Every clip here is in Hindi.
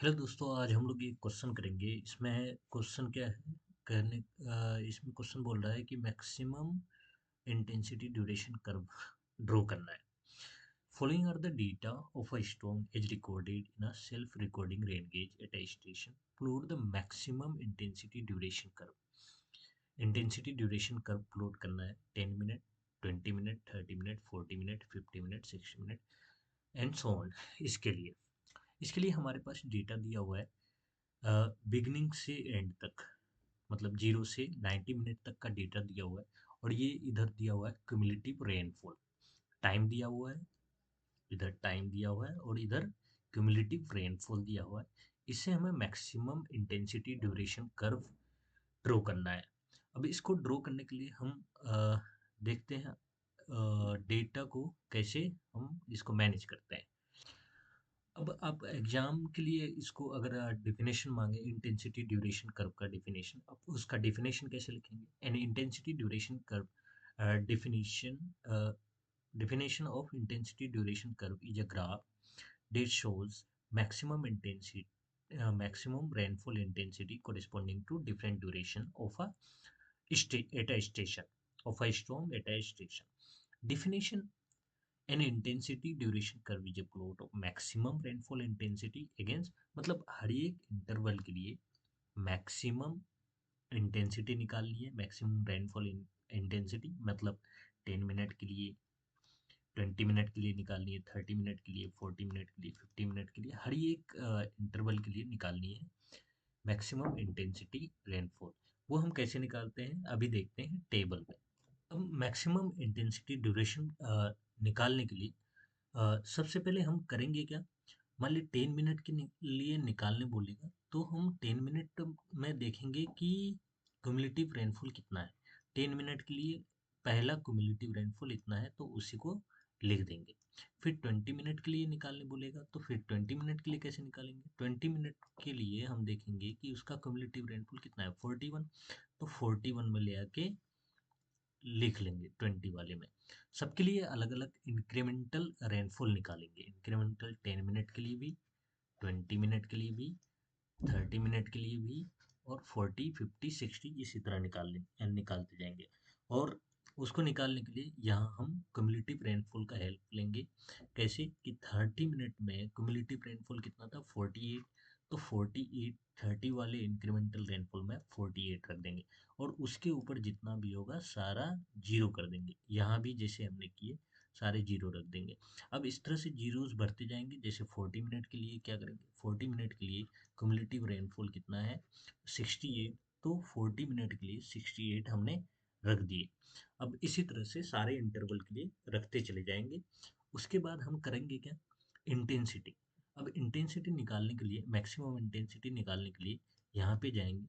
हेलो दोस्तों, आज हम लोग एक क्वेश्चन करेंगे। इसमें क्वेश्चन क्या है? इसमें क्वेश्चन बोल रहा है कि maximum intensity duration curve draw करना है। Following are the data of a storm is recorded in a self recording rain gauge at a station. Plot the maximum intensity duration curve. Intensity duration curve plot करना है 10 minute, 20 minute, 30 minute, 40 minute, 50 minute, 60 minute and so on. इसके लिए इसके लिए हमारे पास डेटा दिया हुआ है बिगिनिंग से एंड तक, मतलब 0 से 90 मिनट तक का डेटा दिया हुआ है। और ये इधर दिया हुआ है क्यूमुलेटिव रेनफॉल। टाइम दिया हुआ है, इधर टाइम दिया हुआ है और इधर क्यूमुलेटिव रेनफॉल दिया हुआ है। इससे हमें maximum intensity duration curve draw करना है। अब इसको ड्रॉ करने के लिए हम देखते हैं डेटा को कैसे हम इसको मैनेज करते हैं। अब आप एग्जाम के लिए इसको अगर डेफिनेशन मांगे, इंटेंसिटी ड्यूरेशन कर्व का डेफिनेशन, आप उसका डेफिनेशन कैसे लिखेंगे? An intensity duration curve definition definition of intensity duration curve is a graph that shows maximum rainfall intensity corresponding to different duration of at a station of a storm at a station. Definition: an intensity duration curve is a plot of maximum rainfall intensity against, मतलब हर एक इंटरवल के लिए मैक्सिमम इंटेंसिटी निकालनी है। मैक्सिमम रेनफॉल इंटेंसिटी मतलब 10 मिनट के लिए, 20 मिनट के लिए निकालनी है, 30 मिनट के लिए, 40 मिनट के लिए, 50 मिनट के लिए, हर एक इंटरवल के लिए निकालनी है मैक्सिमम इंटेंसिटी रेनफॉल। वो हम कैसे निकालते हैं अभी देखते हैं टेबल में। अब मैक्सिमम इंटेंसिटी ड्यूरेशन निकालने के लिए सबसे पहले हम करेंगे क्या? मान ली 10 मिनट के लिए निकालने बोलेगा तो हम 10 मिनट में देखेंगे कि क्यूमुलेटिव रेनफॉल कितना है। 10 मिनट के लिए पहला क्यूमुलेटिव रेनफॉल इतना है तो उसी को लिख देंगे। फिर 20 मिनट के लिए निकालने बोलेगा तो फिर 20 मिनट के लिए कैसे निकालेंगे? 20 मिनट के लिए हम देखेंगे कि उसका क्यूमुलेटिव रेनफॉल कितना है, 41। तो 41 में ले आके लिख लेंगे 20 वाले में। सबके लिए अलग अलग इंक्रीमेंटल रेनफॉल निकालेंगे। इंक्रीमेंटल 10 मिनट के लिए भी, 20 मिनट के लिए भी, 30 मिनट के लिए भी, और 40, 50, 60 इसी तरह निकालते जाएंगे। और उसको निकालने के लिए यहाँ हम क्यूमुलेटिव रेनफॉल का हेल्प लेंगे। कैसे कि 30 मिनट में क्यूमुलेटिव रेनफॉल कितना था, 48। तो 48, 30 वाले इंक्रीमेंटल रेनफॉल में 48 रख देंगे और उसके ऊपर जितना भी होगा सारा जीरो कर देंगे। यहाँ भी जैसे हमने किए सारे जीरो रख देंगे। अब इस तरह से जीरोस बढ़ते जाएंगे। जैसे 40 मिनट के लिए क्या करेंगे? 40 मिनट के लिए क्यूमुलेटिव रेनफॉल कितना है, 68। तो 40 मिनट के लिए 68 हमने रख दिए। अब इसी तरह से सारे इंटरवल के लिए रखते चले जाएंगे। उसके बाद हम करेंगे क्या? इंटेंसिटी। अब इंटेंसिटी निकालने के लिए, मैक्सिमम इंटेंसिटी निकालने के लिए यहाँ पे जाएंगे।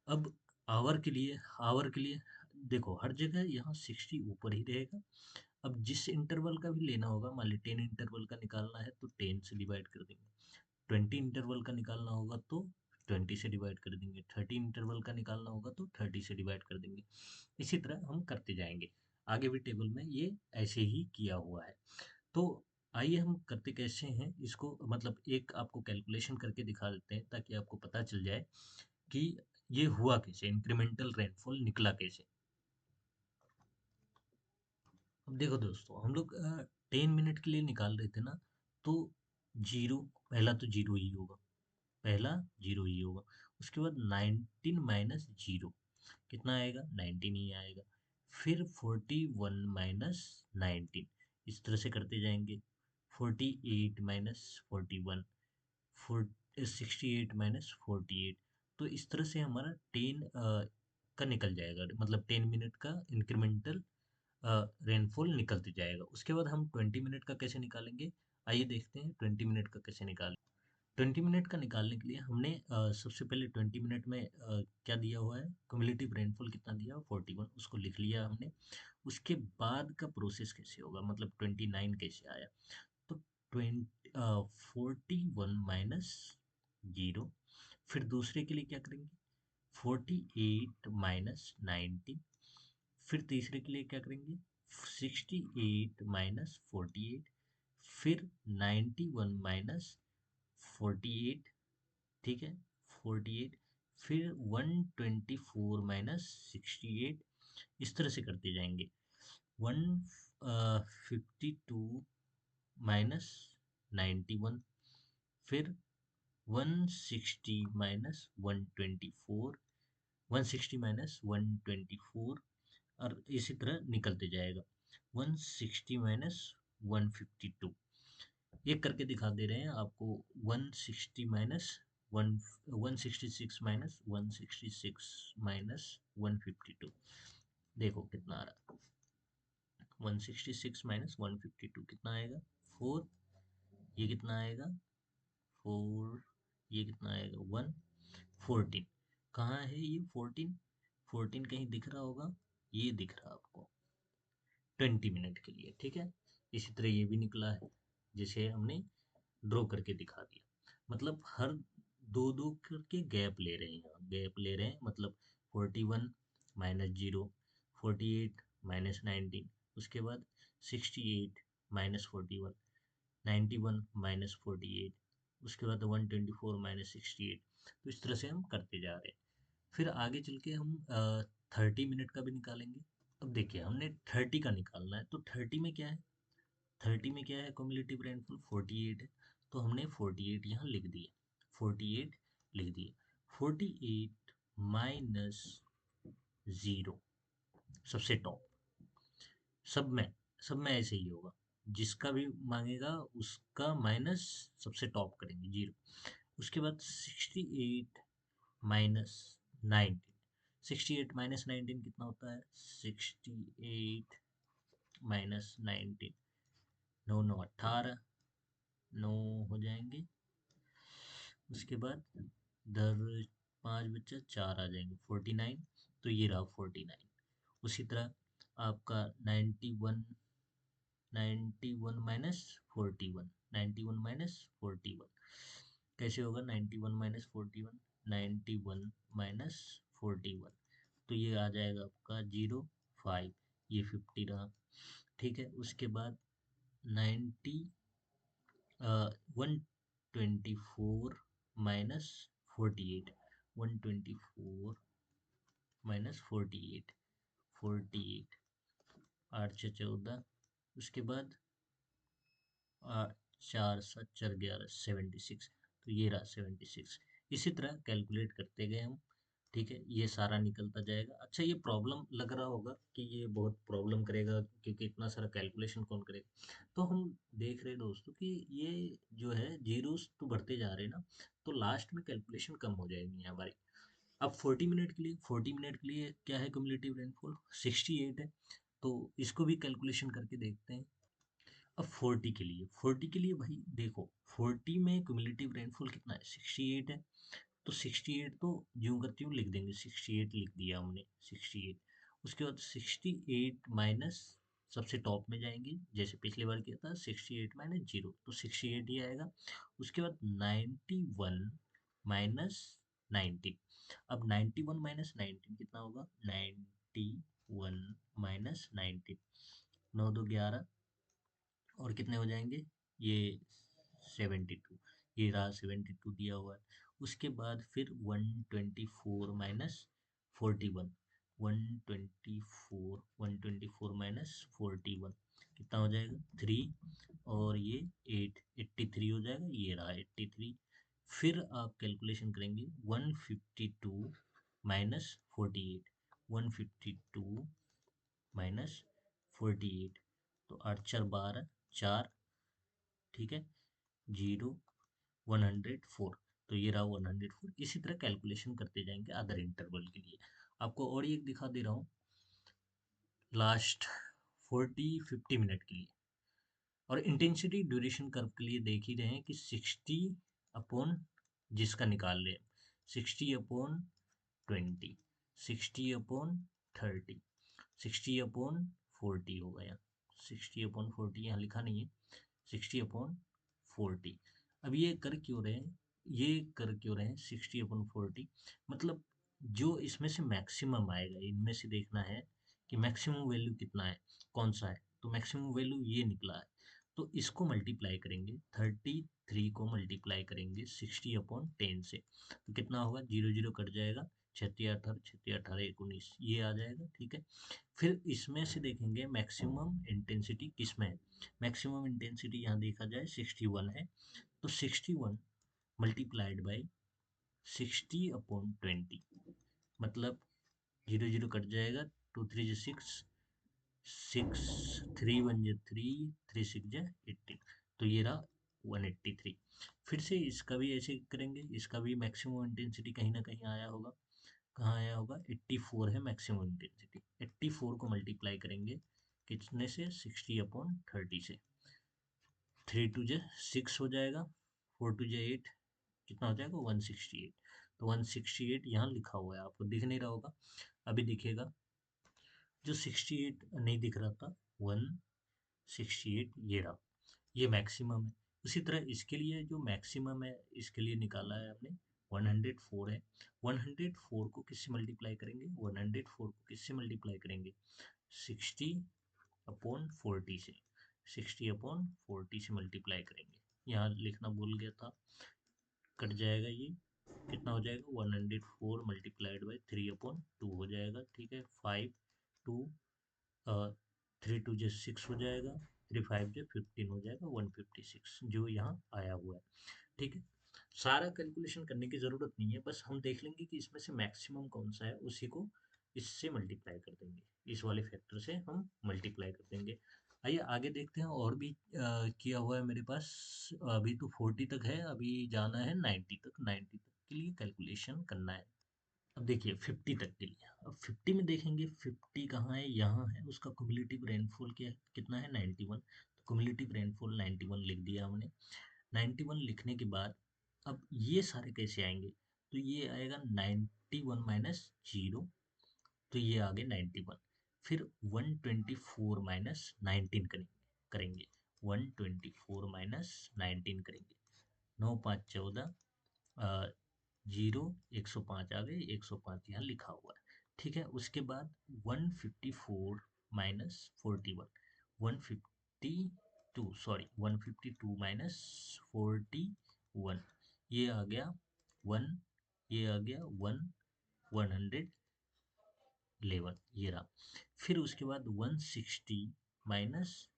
अब आवर के लिए देखो हर जगह यहाँ 60 ऊपर ही रहेगा। अब जिस इंटरवल का भी लेना होगा, मान ली 10 इंटरवल का निकालना है तो 10 से डिवाइड कर देंगे। 20 इंटरवल का निकालना होगा तो 20 से डिवाइड कर देंगे। 30 इंटरवल का निकालना होगा तो 30 से डिवाइड कर देंगे। इसी तरह हम करते जाएंगे। आगे भी टेबल में ये ऐसे ही किया हुआ है। तो आइए हम करते कैसे हैं इसको, मतलब एक आपको कैलकुलेशन करके दिखा देते हैं ताकि आपको पता चल जाए कि ये हुआ कैसे, इंक्रीमेंटल रेनफॉल निकला कैसे। अब देखो दोस्तों, हम लोग 10 मिनट के लिए निकाल रहे थे ना, तो जीरो, पहला तो जीरो ही होगा, पहला जीरो ही होगा। उसके बाद 19 माइनस जीरो कितना आएगा? 19 ही आएगा। फिर 41 माइनस 19, इस तरह से करते जाएंगे। 48 माइनस 41, 68 माइनस 48। तो इस तरह से हमारा 10 का निकल जाएगा, मतलब 10 मिनट का इंक्रीमेंटल रेनफॉल निकलते जाएगा। उसके बाद हम 20 मिनट का कैसे निकालेंगे? आइए देखते हैं 20 मिनट का कैसे निकालें। 20 मिनट का निकालने के लिए हमने सबसे पहले 20 मिनट में क्या दिया हुआ है, क्यूमुलेटिव रेनफॉल कितना दिया, 41, उसको लिख लिया हमने। उसके बाद का प्रोसेस कैसे होगा, मतलब 29 कैसे आया? तो 41 माइनस 0। फिर दूसरे के लिए क्या करेंगे? 48 माइनस 19। फिर तीसरे के लिए क्या करेंगे? 68 माइनस 48। फिर 91 माइनस 48, ठीक है, 48, फिर 124 - 68, इस तरह से करते जाएंगे। 152 - 91, फिर 160 - 124, 160 - 124, और इसी तरह निकलते जाएगा। 160 - 152, ये करके दिखा दे रहे हैं आपको। 160 माइनस वन 166 - 152, देखो कितना आ रहा है। 166 - 152 कितना आएगा? 4। ये कितना आएगा? 4। ये कितना आएगा? 1। 14। कहाँ है ये 14? 14 कहीं दिख रहा होगा, ये दिख रहा आपको 20 मिनट के लिए, ठीक है। इसी तरह ये भी निकला है, जिसे हमने ड्रॉ करके दिखा दिया। मतलब हर दो दो करके गैप ले रहे हैं, गैप ले रहे हैं, मतलब 41 - 0, 48 - 19, उसके बाद 68 - 41, 91 - 48, उसके बाद 124 - 68। तो इस तरह से हम करते जा रहे हैं। फिर आगे चल के हम 30 मिनट का भी निकालेंगे। अब देखिए, हमने 30 का निकालना है, तो 30 में क्या है? 30 में क्या है? क्यूमुलेटिव रेनफॉल 48 है, तो हमने 48 यहाँ लिख दिया, 48 लिख दिया। 48 माइनस 0, सबसे टॉप। सब में सब में ऐसे ही होगा, जिसका भी मांगेगा उसका माइनस सबसे टॉप करेंगे, 0। उसके बाद 68 माइनस 19, 68 माइनस 19 कितना होता है? 68 माइनस 19, 9 9 18, 9 हो जाएंगे। उसके बाद इधर 5 बच्चा 4 आ जाएंगे, 49। तो ये रहा 49। उसी तरह आपका 91, 91 माइनस 41, 91 माइनस 41 कैसे होगा? 91 माइनस 41, 91 माइनस 41, तो ये आ जाएगा आपका 0 5, ये 50 रहा, ठीक है। उसके बाद 90 124 माइनस 48, 124 माइनस 48, 48, 8 से 14, उसके बाद 4 7 4 11, 76, तो ये रहा 76। इसी तरह कैलकुलेट करते गए हम, ठीक है। ये सारा निकलता जाएगा। अच्छा, ये प्रॉब्लम लग रहा होगा कि ये बहुत प्रॉब्लम करेगा, क्योंकि इतना सारा कैलकुलेशन कौन करेगा। तो हम देख रहे हैं दोस्तों कि ये जो है जीरोस तो बढ़ते जा रहे हैं ना, तो लास्ट में कैलकुलेशन कम हो जाएगी हमारी। अब 40 मिनट के लिए, 40 मिनट के लिए क्या है क्यूमुलेटिव रेनफॉल? 68 है, तो इसको भी कैलकुलेशन करके देखते हैं। अब 40 के लिए, 40 के लिए भाई देखो, 40 में क्यूमुलेटिव रेनफॉल कितना है? 68 है, तो 68 तो ज्यों का त्यों लिख देंगे, 68 लिख दिया हमने, 68। उसके बाद 68 माइनस सबसे टॉप में जाएंगे, जैसे पिछली बार किया था, 68 माइनस 0, तो 68 ही आएगा। उसके बाद 91 माइनस 19। अब 91 माइनस 19 कितना होगा? 91 माइनस 19, 9 2 11, और कितने हो जाएंगे? ये 72, ये रहा 72 दिया हुआ है। उसके बाद फिर 124 माइनस 41, 124, 124 माइनस 41 कितना हो जाएगा? 3, और ये 8, 83 हो जाएगा, ये रहा 83। फिर आप कैलकुलेशन करेंगे 152 माइनस 48, 152 माइनस 48, तो 8 4 12, 4, ठीक है, 0, 104, तो ये रहा 104। इसी तरह कैलकुलेशन करते जाएंगे अदर इंटरवल के लिए। आपको और एक दिखा दे रहा हूँ, लास्ट 40-50 मिनट के लिए। और इंटेंसिटी ड्यूरेशन कर्व के लिए देख ही रहे हैं कि 60 अपॉन, जिसका निकाल ले, 60/20, 60/30, 60/40 हो गया। 60/40 यहाँ लिखा नहीं है, 60/40। अब ये कर क्यों रहे हैं? ये कर क्यों रहे हैं 60/40? मतलब जो इसमें से मैक्सिमम आएगा, इनमें से देखना है कि मैक्सिमम वैल्यू कितना है, कौन सा है। तो मैक्सिमम वैल्यू ये निकला है, तो इसको मल्टीप्लाई करेंगे, 33 को मल्टीप्लाई करेंगे 60/10 से, तो कितना होगा, जीरो जीरो कट जाएगा, 36 ये आ जाएगा। ठीक है, फिर इसमें से देखेंगे मैक्सिमम इंटेंसिटी किस में है। मैक्सिमम इंटेंसिटी यहाँ देखा जाए 61 है, तो 61 मल्टीप्लाइड बाई 60/20, मतलब जीरो जीरो कट जाएगा, 2 3 6, 6 3 1 3, 3 6 18, तो ये रहा 183। फिर से इसका भी ऐसे करेंगे, इसका भी मैक्सिमम इंटेंसिटी कहीं ना कहीं आया होगा, कहाँ आया होगा, 84 है मैक्सिमम इंटेंसिटी, 84 को मल्टीप्लाई करेंगे कितने से, 60/30 से, 3 2 6 हो जाएगा, 4 2 8, कितना हो जाएगा, 168। तो 168 यहाँ लिखा हुआ है, आपको दिख नहीं रहा होगा, अभी दिखेगा, जो 68 नहीं दिख रहा था, 168 ये रहा, ये मैक्सिमम है। उसी तरह इसके लिए जो मैक्सिमम है, इसके लिए निकाला है हमने, 104 है। 104 को किससे मल्टीप्लाई करेंगे, 104 को किससे मल्टीप्लाई करेंगे, 60/40 से, 60/40 से मल्टीप्लाई करेंगे। यहाँ लिखना भूल गया था, कट जाएगा ये, कितना हो जाएगा, 104 मल्टीप्लाइड बाई 3/2 हो जाएगा। ठीक है, 5 2 3 2 6 हो जाएगा, 3 5 15 हो जाएगा, 156 जो यहाँ आया हुआ है। ठीक है, सारा कैलकुलेशन करने की ज़रूरत नहीं है, बस हम देख लेंगे कि इसमें से मैक्सिमम कौन सा है, उसी को इससे मल्टीप्लाई कर देंगे, इस वाले फैक्टर से हम मल्टीप्लाई कर देंगे। आइए आगे देखते हैं, और भी किया हुआ है मेरे पास, अभी तो 40 तक है, अभी जाना है 90 तक, 90 तक के लिए कैलकुलेशन करना है। अब देखिए 50 तक के लिए, अब 50 में देखेंगे, 50 कहाँ है, यहाँ है, उसका क्युमुलेटिव रेनफॉल क्या है, कितना है, 91, तो क्युमुलेटिव रेनफॉल 91 लिख दिया हमने। 91 लिखने के बाद अब ये सारे कैसे आएंगे, तो ये आएगा 91 माइनस जीरो, तो ये आ गए 91, फिर 124 माइनस 19 करेंगे 124 माइनस 19 करेंगे, 9 5 14, जीरो, 105 आ गए, 105 यहाँ लिखा हुआ है। ठीक है, उसके बाद 154 माइनस 41, 152, सॉरी 152 माइनस 41, ये आ गया 1, ये आ गया 111, ये रहा। फिर उसके बाद 160 माइनस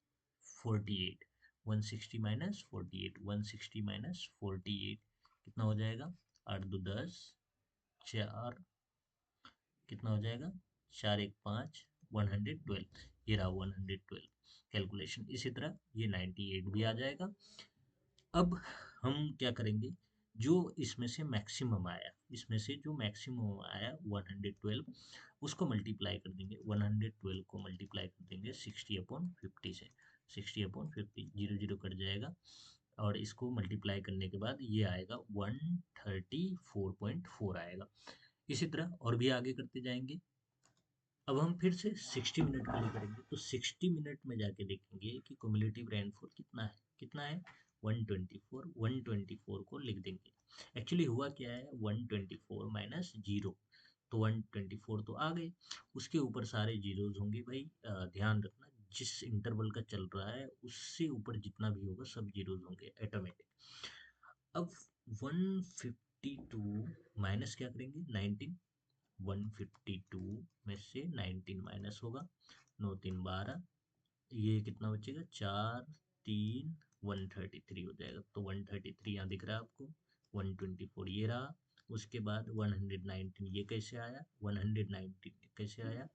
48, 160 माइनस 48, 160 माइनस 48 कितना हो जाएगा, 8 2 10, 4, कितना हो जाएगा, 4 1 5, 112, ये रहा 112 कैलकुलेशन। इसी तरह ये 98 भी आ जाएगा। अब हम क्या करेंगे, जो इसमें से मैक्सिमम आया, इसमें से जो मैक्सिमम आया 112, उसको मल्टीप्लाई कर देंगे, 112 को मल्टीप्लाई कर देंगे 60/50 से, 60/50, जीरो जीरो कट जाएगा, और इसको मल्टीप्लाई करने के बाद ये आएगा 134.4 आएगा। इसी तरह और भी आगे करते जाएंगे। अब हम फिर से 60 मिनट के लिए करेंगे, तो 60 मिनट में जाके देखेंगे कि क्युमुलेटिव रेनफॉल कितना है, कितना है, 124, 124 को लिख देंगे। एक्चुअली हुआ क्या है, 124 माइनस जीरो, तो 124 तो आ गए, उसके ऊपर सारे जीरोज होंगे भाई, ध्यान रखना जिस इंटरवल का चल रहा है उससे ऊपर जितना भी होगा सब जीरोज होंगे ऑटोमेटिक। अब 152 माइनस क्या करेंगे, 19, 152 में से 19 माइनस होगा, 9 3 12, ये कितना बचेगा, 4 3, 133 हो जाएगा, तो 133 यहाँ दिख रहा है आपको, 124 ये रहा। उसके बाद 119 ये कैसे आया, 119 कैसे आया,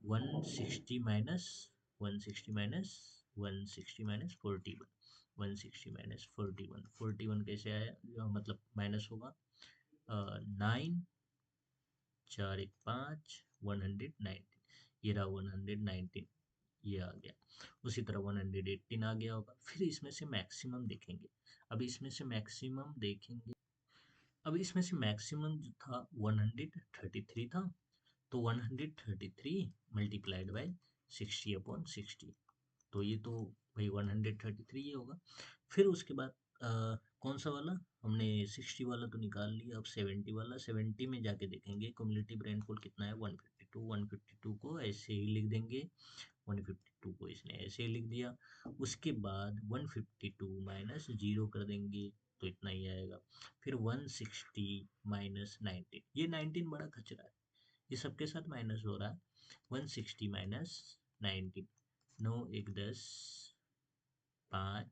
160 माइनस 160 माइनस 160 माइनस 41, 160 माइनस 41, 41 कैसे आया, मतलब माइनस होगा, 9 4 1 5, 119, ये रहा 119, ये आ गया। उसी तरह 118 आ गया होगा। फिर इसमें से मैक्सिमम देखेंगे, अब इसमें से मैक्सिमम देखेंगे, अब इसमें से मैक्सिमम जो था 133 था, तो 133 मल्टीप्लाइड बाय 60/60, तो ये तो भाई 133 ये होगा। फिर उसके बाद कौन सा वाला, हमने 60 वाला तो निकाल लिया, अब 70 वाला, 70 में जाके देखेंगे क्युमुलेटिव रेनफॉल कितना है, 152, 152 को ऐसे ही लिख देंगे, 152 को इसने ऐसे लिख दिया। उसके बाद 152 माइनस 0 कर देंगे तो इतना ही आएगा। फिर 160 माइनस 19, ये 19 बड़ा खचरा है, ये सबके साथ माइनस हो रहा है। 160 माइनस 19, 9 1 10, 5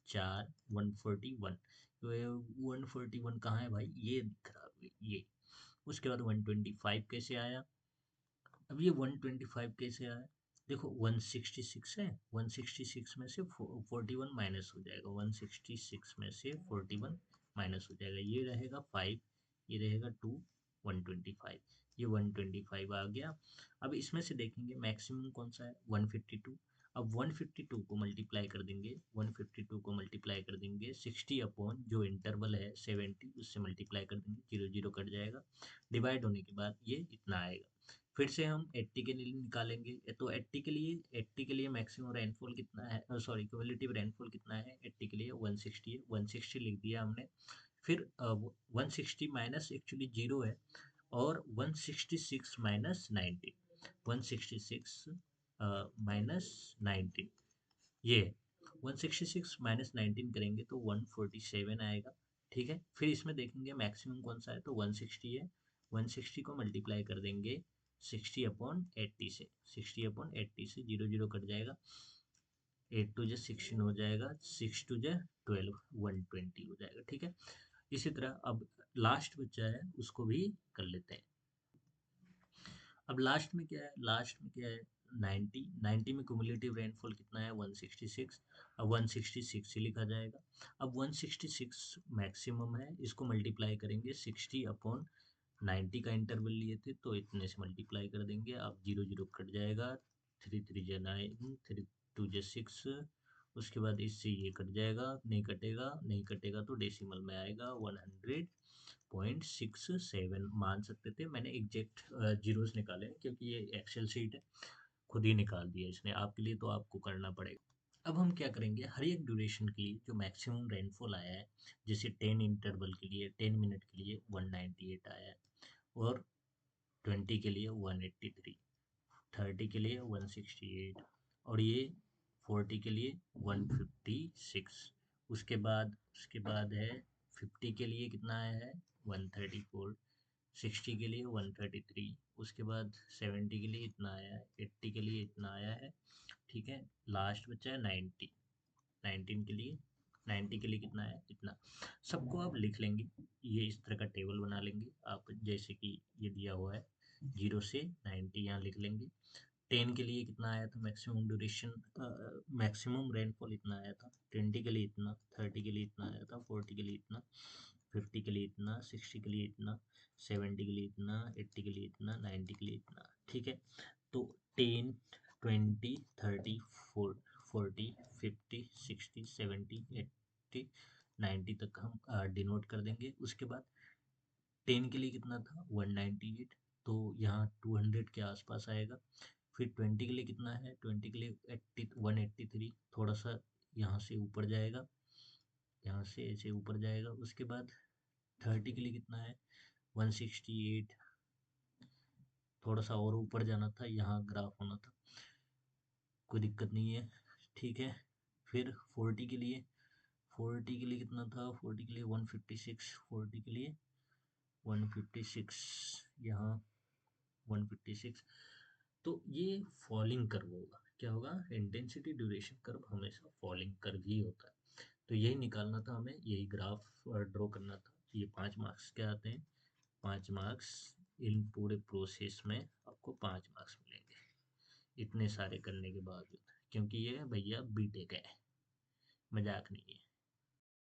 4, 141। तो ये 141 कहाँ है भाई, ये दिख रहा है ये। उसके बाद 125 कैसे आया, अब ये 125 कैसे आया, देखो 166 है, 166 में से 41 माइनस हो जाएगा, 166 में से 41 माइनस हो जाएगा, ये रहेगा 5, ये रहेगा 2, 125, ये 125 आ गया। अब इसमें से देखेंगे मैक्सिमम कौन सा है, 152। अब 152 को मल्टीप्लाई कर देंगे, 152 को मल्टीप्लाई कर देंगे 60 अपॉन जो इंटरवल है 70, उससे मल्टीप्लाई कर देंगे, 0 0 कट जाएगा, डिवाइड होने के बाद ये इतना आएगा। फिर से हम 80 के लिए निकालेंगे, तो 80 के लिए मैक्सिमम रेनफॉल कितना है, सॉरी क्यूमुलेटिव रेनफॉल कितना है 80 के लिए, 160 है, 160 लिख दिया हमने। फिर 160 माइनस एक्चुअली 0 है, और 166 माइनस 19, 166 माइनस 19 ये 166 माइनस 19 करेंगे तो 147 आएगा। ठीक है, फिर इसमें देखेंगे मैक्सिमम कौन सा है, तो 160 है, 160 को मल्टीप्लाई कर देंगे 60 अपॉन 80 से, 60 अपॉन 80 से 0 0 कट जाएगा, 8 टू जा 16 हो जाएगा, 6 टू जा 12, 120 हो जाएगा। ठीक है, इसी तरह अब लास्ट बचा है उसको भी कर लेते हैं। अब लास्ट में क्या है, लास्ट में क्या है 90, 90 में क्यूमुलेटिव रेनफॉल कितना है 166, अब 166 ही लिखा जाएगा। अब 166 मैक्सिमम है, इसको मल्टीप्लाई करेंगे 60 अपॉन 90 का इंटरवल लिए थे तो इतने से मल्टीप्लाई कर देंगे, अब 0 0 कट जाएगा, 3 3 जा 9, 3 2 जा 6, उसके बाद इससे ये कट जाएगा, नहीं कटेगा, नहीं कटेगा तो डेसिमल में आएगा 100.67 मान सकते थे, मैंने एग्जैक्ट जीरोस निकाले हैं क्योंकि ये एक्सेल शीट है, खुद ही निकाल दिया इसने आपके लिए, तो आपको करना पड़ेगा। अब हम क्या करेंगे, हर एक ड्यूरेशन के लिए जो मैक्सिमम रेनफॉल आया है, जैसे 10 इंटरवल के लिए 10 मिनट के लिए 198 आया है, और 20 के लिए 183, 30 के लिए 168, और ये 40 के लिए 156। उसके बाद है 50 के लिए कितना आया है 134, 60 के लिए 133, उसके बाद 70 के लिए इतना आया है, 80 के लिए इतना आया है। ठीक है, लास्ट बचा है 90, 19 के लिए, 90 के लिए कितना है इतना, सबको आप लिख लेंगे, ये इस तरह का टेबल बना लेंगे आप, जैसे कि ये दिया हुआ है 0 से 90 यहाँ लिख लेंगे। 10 के लिए कितना आया था मैक्सिमम ड्यूरेशन, मैक्सिमम रेनफॉल इतना आया था, 20 के लिए इतना, 30 के लिए इतना आया था, 40 के लिए इतना, 50 के लिए इतना, 60 के लिए इतना, 70 के लिए इतना, 80 के लिए इतना, 90 के लिए इतना। ठीक है, तो 10 20 30 40 50 60 70 80 90 तक हम डिनोट कर देंगे। उसके बाद 10 के लिए कितना था 198, तो यहाँ 200 के आसपास आएगा। फिर 20 के लिए कितना है, 20 के लिए 183, थोड़ा सा यहाँ से ऊपर जाएगा, यहाँ से ऐसे ऊपर जाएगा। उसके बाद 30 के लिए कितना है 168, थोड़ा सा और ऊपर जाना था, यहाँ ग्राफ होना था, कोई दिक्कत नहीं है। ठीक है, फिर 40 के लिए कितना था, 40 के लिए 156, 40 के लिए 156, यहाँ 156। तो ये फॉलिंग कर्व होगा, क्या होगा, इंटेंसिटी ड्यूरेशन कर्व हमेशा फॉलिंग कर्व ही होता है। तो यही निकालना था हमें, यही ग्राफ ड्रॉ करना था। ये 5 मार्क्स के आते हैं, 5 मार्क्स, इन पूरे प्रोसेस में आपको 5 मार्क्स मिलेंगे इतने सारे करने के बावजूद, क्योंकि ये भैया बीटेक है, मजाक नहीं है।